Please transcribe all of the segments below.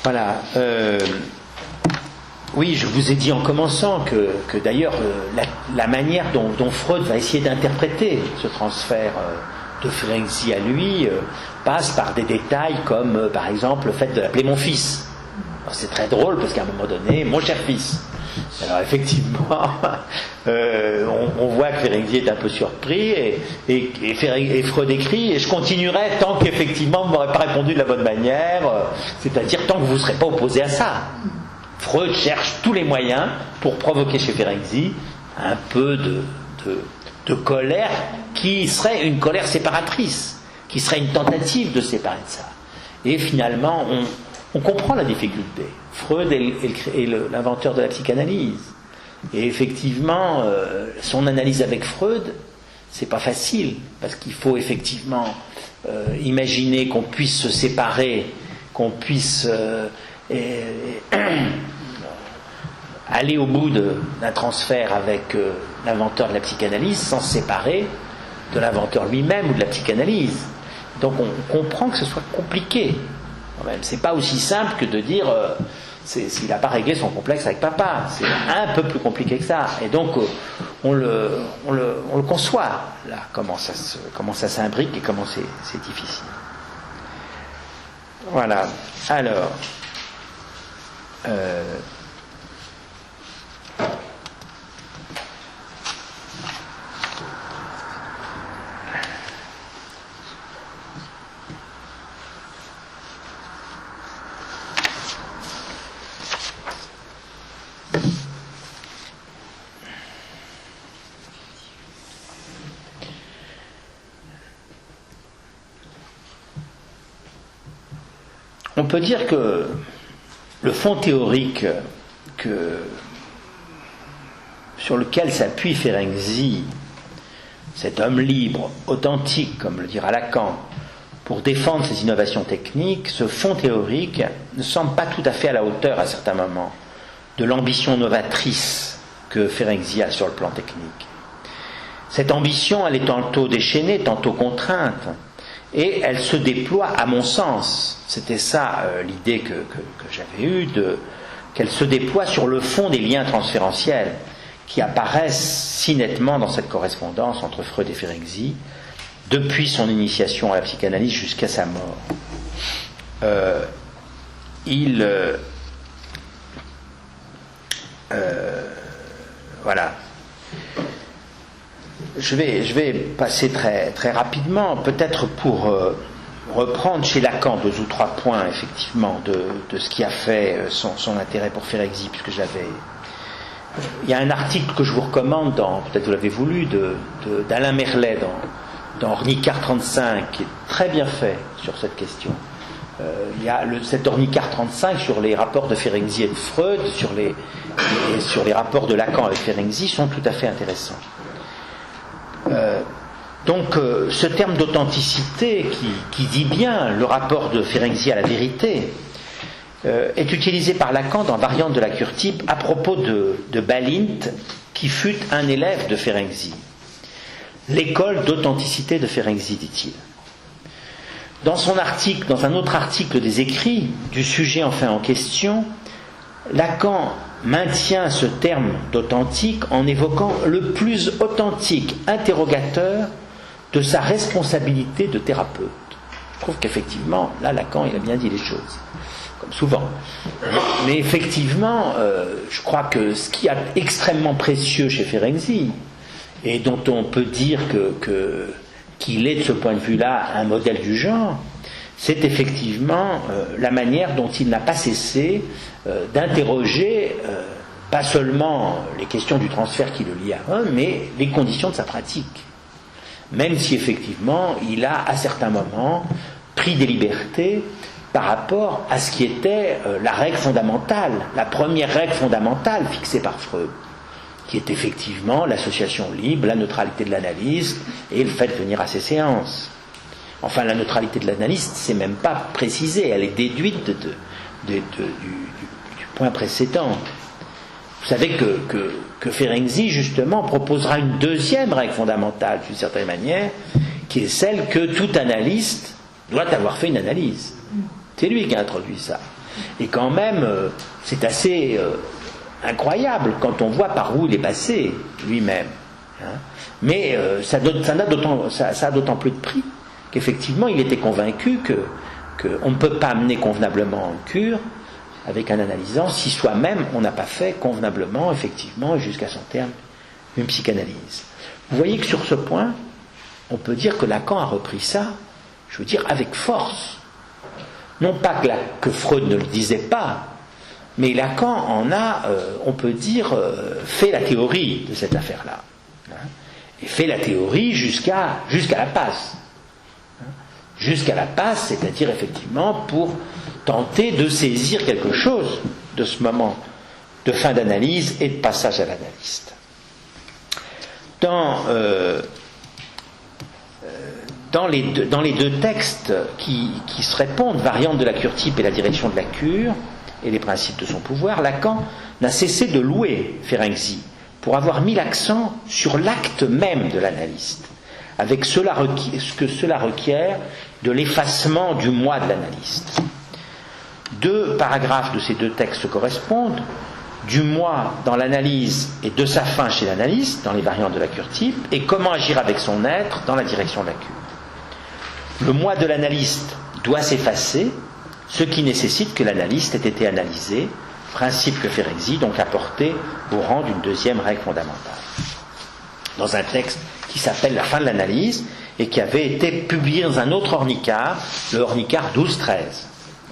Voilà. Oui, je vous ai dit en commençant que d'ailleurs la manière dont Freud va essayer d'interpréter ce transfert de Ferenczi à lui passe par des détails comme par exemple le fait de l'appeler mon fils. Alors, c'est très drôle parce qu'à un moment donné, mon cher fils. Alors effectivement, on voit que Ferenczi est un peu surpris et Freud écrit et je continuerai tant qu'effectivement vous ne m'aurez pas répondu de la bonne manière, c'est-à-dire tant que vous ne serez pas opposé à ça. Freud cherche tous les moyens pour provoquer chez Ferenczi un peu de colère qui serait une colère séparatrice, qui serait une tentative de séparer de ça. Et finalement, on comprend la difficulté. Freud est l'inventeur de la psychanalyse. Et effectivement, son analyse avec Freud, c'est pas facile, parce qu'il faut effectivement imaginer qu'on puisse se séparer, qu'on puisse aller au bout d'un transfert avec l'inventeur de la psychanalyse sans se séparer de l'inventeur lui-même ou de la psychanalyse. Donc on comprend que ce soit compliqué. Quand même, c'est pas aussi simple que de dire s'il n'a pas réglé son complexe avec papa. C'est un peu plus compliqué que ça. Et donc on le conçoit là, comment ça s'imbrique et comment c'est difficile. Voilà. Alors. On peut dire que le fond théorique sur lequel s'appuie Ferenczi, cet homme libre, authentique, comme le dira Lacan, pour défendre ses innovations techniques, ce fond théorique ne semble pas tout à fait à la hauteur, à certains moments, de l'ambition novatrice que Ferenczi a sur le plan technique. Cette ambition, elle est tantôt déchaînée, tantôt contrainte, et elle se déploie, à mon sens, c'était ça l'idée que j'avais eue, qu'elle se déploie sur le fond des liens transférentiels qui apparaissent si nettement dans cette correspondance entre Freud et Ferenczi, depuis son initiation à la psychanalyse jusqu'à sa mort. Voilà. Je vais passer très, très rapidement, peut-être pour reprendre chez Lacan 2 ou 3 points, effectivement, de ce qui a fait son intérêt pour Ferenczi, puisque il y a un article que je vous recommande, peut-être vous l'avez voulu, d'Alain Merlet dans Ornicart 35, qui est très bien fait sur cette question. Il y a cet Ornicart 35 sur les rapports de Ferenczi et de Freud, sur les rapports de Lacan avec Ferenczi, sont tout à fait intéressants. Donc ce terme d'authenticité qui dit bien le rapport de Ferenczi à la vérité est utilisé par Lacan dans Variante de la cure type à propos de Balint, qui fut un élève de Ferenczi. L'école d'authenticité de Ferenczi, dit-il. Dans un autre article des écrits du sujet enfin en question, Lacan maintient ce terme d'authentique en évoquant le plus authentique interrogateur de sa responsabilité de thérapeute. Je trouve qu'effectivement, là, Lacan, il a bien dit les choses, comme souvent. Mais effectivement, je crois que ce qui est extrêmement précieux chez Ferenczi, et dont on peut dire qu'il est de ce point de vue-là un modèle du genre, c'est effectivement la manière dont il n'a pas cessé d'interroger pas seulement les questions du transfert qui le lie à un, mais les conditions de sa pratique. Même si effectivement il a à certains moments pris des libertés par rapport à ce qui était la règle fondamentale, la première règle fondamentale fixée par Freud, qui est effectivement l'association libre, la neutralité de l'analyste et le fait de venir à ses séances. Enfin, la neutralité de l'analyste, c'est même pas précisé, elle est déduite du point précédent. Vous savez que Ferenczi, justement, proposera une deuxième règle fondamentale, d'une certaine manière, qui est celle que tout analyste doit avoir fait une analyse. C'est lui qui a introduit ça. Et quand même, c'est assez incroyable quand on voit par où il est passé lui-même. Hein. Mais ça a d'autant plus de prix qu'effectivement il était convaincu qu'on ne peut pas amener convenablement une cure avec un analysant si soi-même on n'a pas fait convenablement, effectivement, et jusqu'à son terme, une psychanalyse. Vous voyez que sur ce point, on peut dire que Lacan a repris ça, je veux dire, avec force. Non pas que Freud ne le disait pas, mais Lacan en a, on peut dire, fait la théorie de cette affaire-là. Hein, et fait la théorie jusqu'à la passe. Hein, jusqu'à la passe, c'est-à-dire effectivement pour tenter de saisir quelque chose de ce moment de fin d'analyse et de passage à l'analyste. Dans les deux textes qui se répondent, Variante de la cure type et la direction de la cure, et les principes de son pouvoir, Lacan n'a cessé de louer Ferenczi pour avoir mis l'accent sur l'acte même de l'analyste, avec ce que cela requiert de l'effacement du moi de l'analyste. 2 paragraphes de ces 2 textes correspondent, du moi dans l'analyse et de sa fin chez l'analyste, dans les variantes de la cure type, et comment agir avec son être dans la direction de la cure. Le moi de l'analyste doit s'effacer, ce qui nécessite que l'analyste ait été analysé, principe que Ferenczi donc a porté au rang d'une deuxième règle fondamentale. Dans un texte qui s'appelle La fin de l'analyse et qui avait été publié dans un autre ornicard, le ornicard 12-13,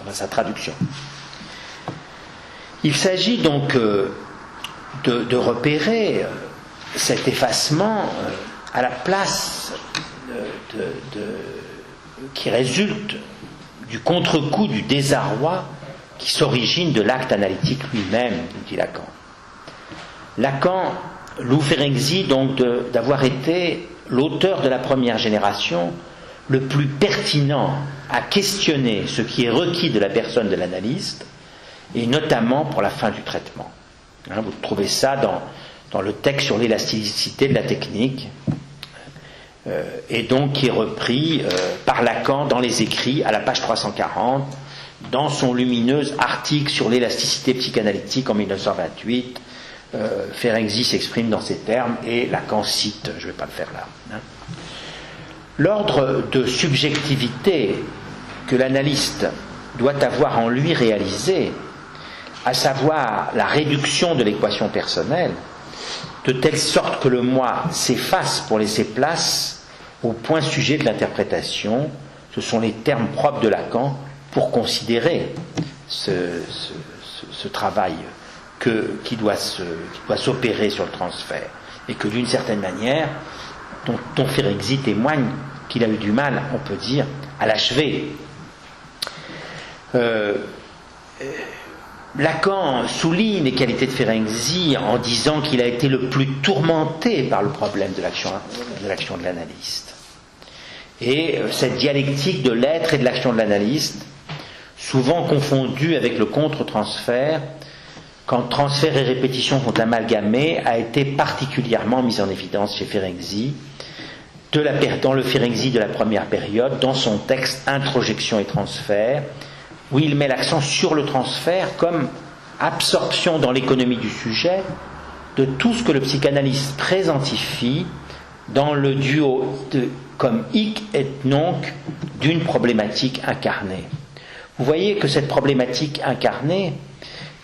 dans sa traduction. Il s'agit donc de repérer cet effacement à la place qui résulte du contre-coup du désarroi qui s'origine de l'acte analytique lui-même, nous dit Lacan. Lacan loue Ferenczi donc d'avoir été l'auteur de la première génération le plus pertinent à questionner ce qui est requis de la personne de l'analyste, et notamment pour la fin du traitement. Hein, vous trouvez ça dans le texte sur l'élasticité de la technique, et donc qui est repris par Lacan dans les écrits à la page 340, dans son lumineux article sur l'élasticité psychanalytique en 1928. Ferenczi s'exprime dans ces termes et Lacan cite, je ne vais pas le faire là. Hein. L'ordre de subjectivité que l'analyste doit avoir en lui réalisé, à savoir la réduction de l'équation personnelle, de telle sorte que le moi s'efface pour laisser place au point sujet de l'interprétation, ce sont les termes propres de Lacan pour considérer ce travail qui doit s'opérer sur le transfert, et que d'une certaine manière, dont Ferenczi témoigne qu'il a eu du mal, on peut dire, à l'achever. Lacan souligne les qualités de Ferenczi en disant qu'il a été le plus tourmenté par le problème de l'action de l'analyste. Et cette dialectique de l'être et de l'action de l'analyste, souvent confondue avec le contre-transfert, quand transfert et répétition sont amalgamés, a été particulièrement mise en évidence chez Ferenczi, dans le Ferenczi de la première période, dans son texte Introjection et transfert, où il met l'accent sur le transfert comme absorption dans l'économie du sujet de tout ce que le psychanalyste présentifie dans le duo comme hic et nunc d'une problématique incarnée. Vous voyez que cette problématique incarnée,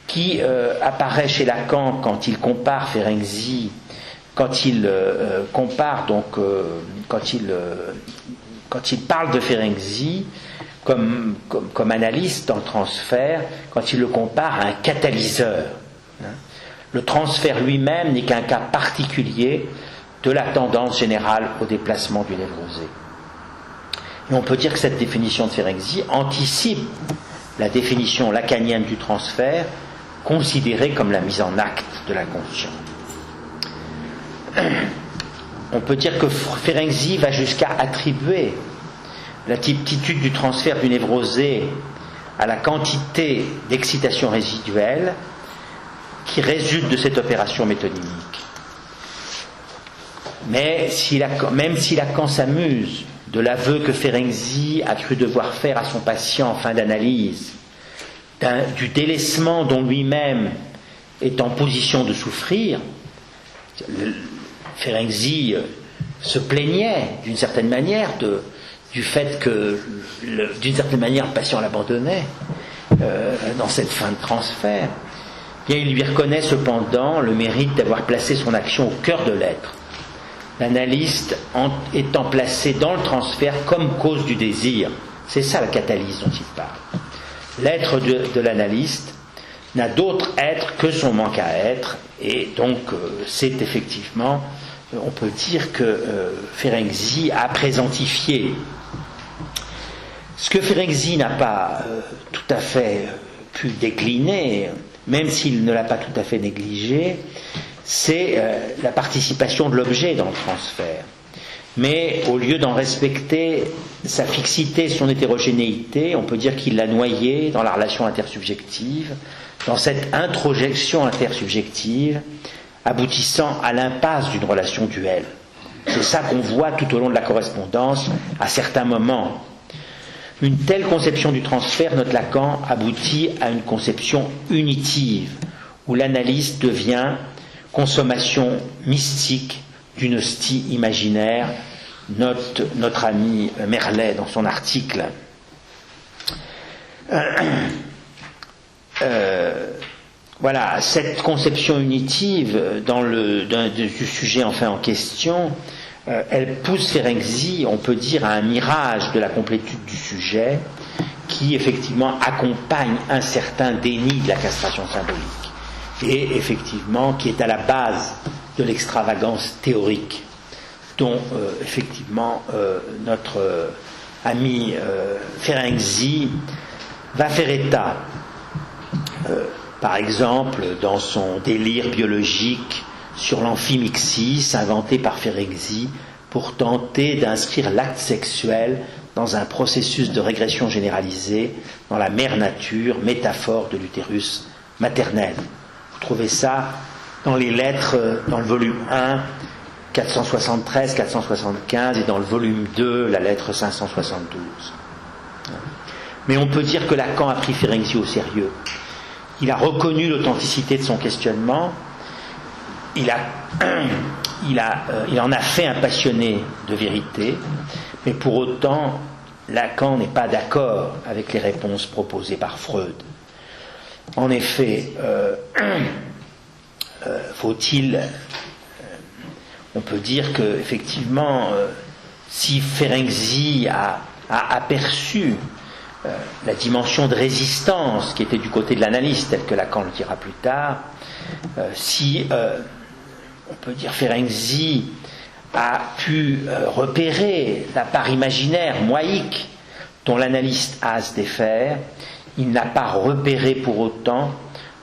qui apparaît chez Lacan quand il compare Ferenczi, quand il parle de Ferenczi comme analyste dans le transfert, quand il le compare à un catalyseur. Le transfert lui-même n'est qu'un cas particulier de la tendance générale au déplacement du névrosé. Et on peut dire que cette définition de Ferenczi anticipe la définition lacanienne du transfert, considérée comme la mise en acte de la conscience. On peut dire que Ferenczi va jusqu'à attribuer la typtitude du transfert du névrosé à la quantité d'excitation résiduelle qui résulte de cette opération métonymique. Mais même si Lacan s'amuse de l'aveu que Ferenczi a cru devoir faire à son patient en fin d'analyse, du délaissement dont lui-même est en position de souffrir. Ferenczi se plaignait d'une certaine manière du fait que, d'une certaine manière, le patient l'abandonnait dans cette fin de transfert. Bien, il lui reconnaît cependant le mérite d'avoir placé son action au cœur de l'être, l'analyste étant placé dans le transfert comme cause du désir. C'est ça la catalyse dont il parle. L'être de l'analyste n'a d'autre être que son manque à être, et donc c'est effectivement, on peut dire que Ferenczi a présentifié. Ce que Ferenczi n'a pas tout à fait pu décliner, même s'il ne l'a pas tout à fait négligé, c'est la participation de l'objet dans le transfert. Mais au lieu d'en respecter sa fixité, son hétérogénéité, on peut dire qu'il l'a noyé dans la relation intersubjective, dans cette introjection intersubjective, aboutissant à l'impasse d'une relation duelle. C'est ça qu'on voit tout au long de la correspondance, à certains moments. Une telle conception du transfert, note Lacan, aboutit à une conception unitive, où l'analyste devient consommation mystique d'une hostie imaginaire, note notre ami Merlet dans son article. Voilà, cette conception unitive du sujet enfin en question, elle pousse Ferenczi, on peut dire, à un mirage de la complétude du sujet qui effectivement accompagne un certain déni de la castration symbolique et effectivement qui est à la base de l'extravagance théorique dont effectivement notre ami Ferenczi va faire état. Par exemple, dans son délire biologique sur l'amphimixis, inventé par Ferenczi pour tenter d'inscrire l'acte sexuel dans un processus de régression généralisée dans la mère nature, métaphore de l'utérus maternel. Vous trouvez ça dans les lettres, dans le volume 1, 473, 475, et dans le volume 2, la lettre 572. Mais on peut dire que Lacan a pris Ferenczi au sérieux. Il a reconnu l'authenticité de son questionnement, il en a fait un passionné de vérité, mais pour autant, Lacan n'est pas d'accord avec les réponses proposées par Freud. En effet, on peut dire que effectivement, si Ferenczi a aperçu la dimension de résistance qui était du côté de l'analyste, tel que Lacan le dira plus tard, on peut dire Ferenczi a pu repérer la part imaginaire, moïque, dont l'analyste a à se défaire, il n'a pas repéré pour autant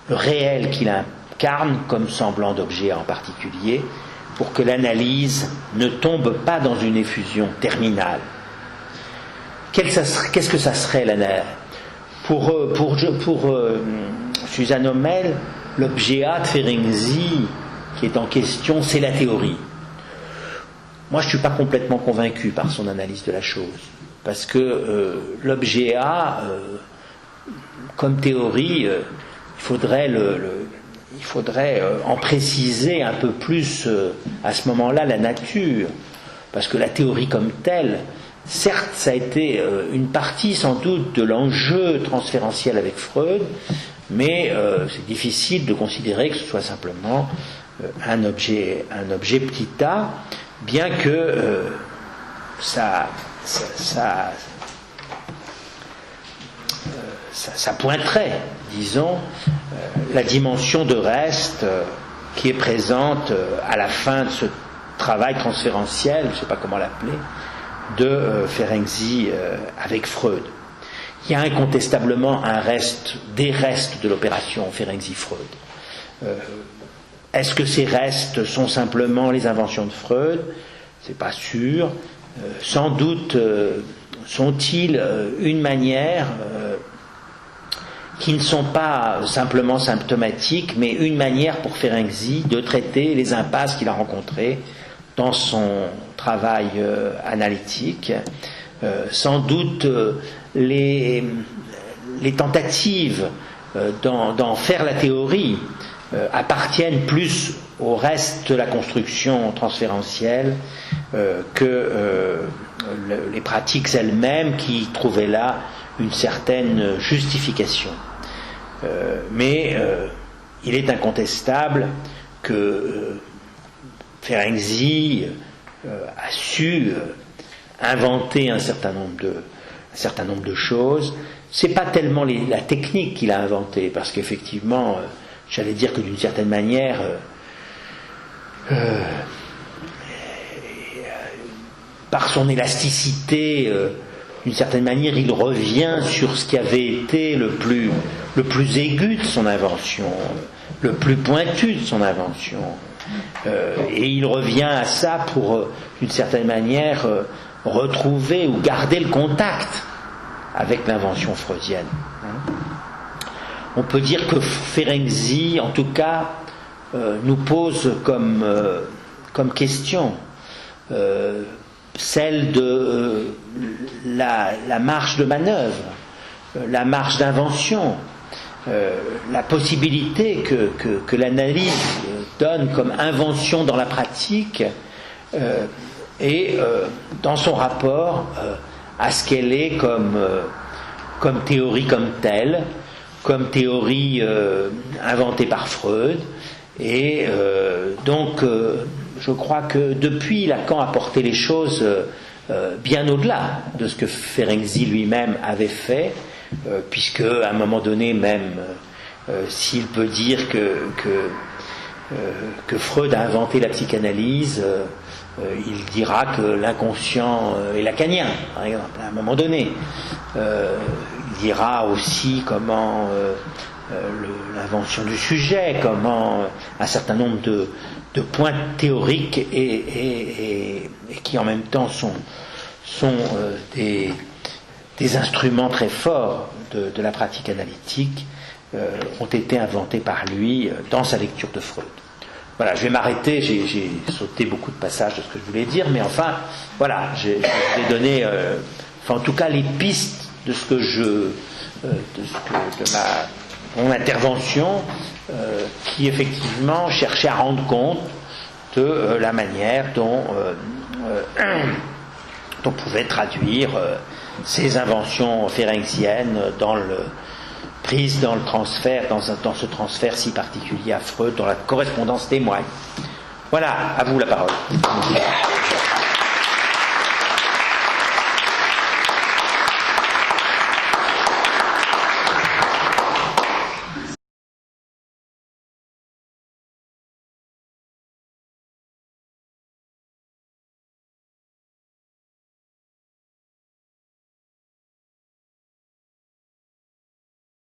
le réel qu'il incarne comme semblant d'objet en particulier, pour que l'analyse ne tombe pas dans une effusion terminale. Qu'est-ce que ça serait l'analyse ? Pour Suzanne Homel, l'objet A de Ferenczi qui est en question, c'est la théorie. Moi, je ne suis pas complètement convaincu par son analyse de la chose, parce que l'objet A, comme théorie, il faudrait en préciser un peu plus à ce moment-là la nature, parce que la théorie comme telle, certes, ça a été une partie sans doute de l'enjeu transférentiel avec Freud, mais c'est difficile de considérer que ce soit simplement un objet petit a, bien que ça pointerait, disons, la dimension de reste qui est présente à la fin de ce travail transférentiel, je ne sais pas comment l'appeler, de Ferenczi avec Freud. Il y a incontestablement des restes de l'opération Ferenczi-Freud. Est-ce que ces restes sont simplement les inventions de Freud ? C'est pas sûr. Sans doute sont-ils une manière qui ne sont pas simplement symptomatiques, mais une manière pour Ferenczi de traiter les impasses qu'il a rencontrées dans son travail analytique. Sans doute les tentatives d'en faire la théorie appartiennent plus au reste de la construction transférentielle que les pratiques elles-mêmes qui trouvaient là une certaine justification. Mais il est incontestable que Ferenczi a su inventer un certain nombre de choses. C'est pas tellement la technique qu'il a inventée, parce qu'effectivement, j'allais dire que d'une certaine manière, par son élasticité, d'une certaine manière, il revient sur ce qui avait été le plus aigu de son invention, le plus pointu de son invention. Et il revient à ça pour, d'une certaine manière, retrouver ou garder le contact avec l'invention freudienne. On peut dire que Ferenczi, en tout cas, nous pose comme question celle de la marge de manœuvre, la marge d'invention, la possibilité que l'analyse donne comme invention dans la pratique et dans son rapport à ce qu'elle est comme théorie comme telle, comme théorie inventée par Freud. Et donc je crois que depuis, Lacan a porté les choses bien au-delà de ce que Ferenczi lui-même avait fait, puisque à un moment donné même, s'il peut dire que Freud a inventé la psychanalyse, il dira que l'inconscient est lacanien, par exemple, à un moment donné. Il dira aussi comment l'invention du sujet, comment un certain nombre de points théoriques et qui en même temps sont des instruments très forts de la pratique analytique ont été inventés par lui dans sa lecture de Freud. Voilà, je vais m'arrêter, j'ai sauté beaucoup de passages de ce que je voulais dire, mais enfin, voilà, je vais donner, en tout cas, les pistes de ce que mon intervention, qui effectivement cherchait à rendre compte de la manière dont on pouvait traduire ces inventions ferenciennes prises dans le transfert, dans ce transfert si particulier à Freud, dont la correspondance témoigne. Voilà, à vous la parole.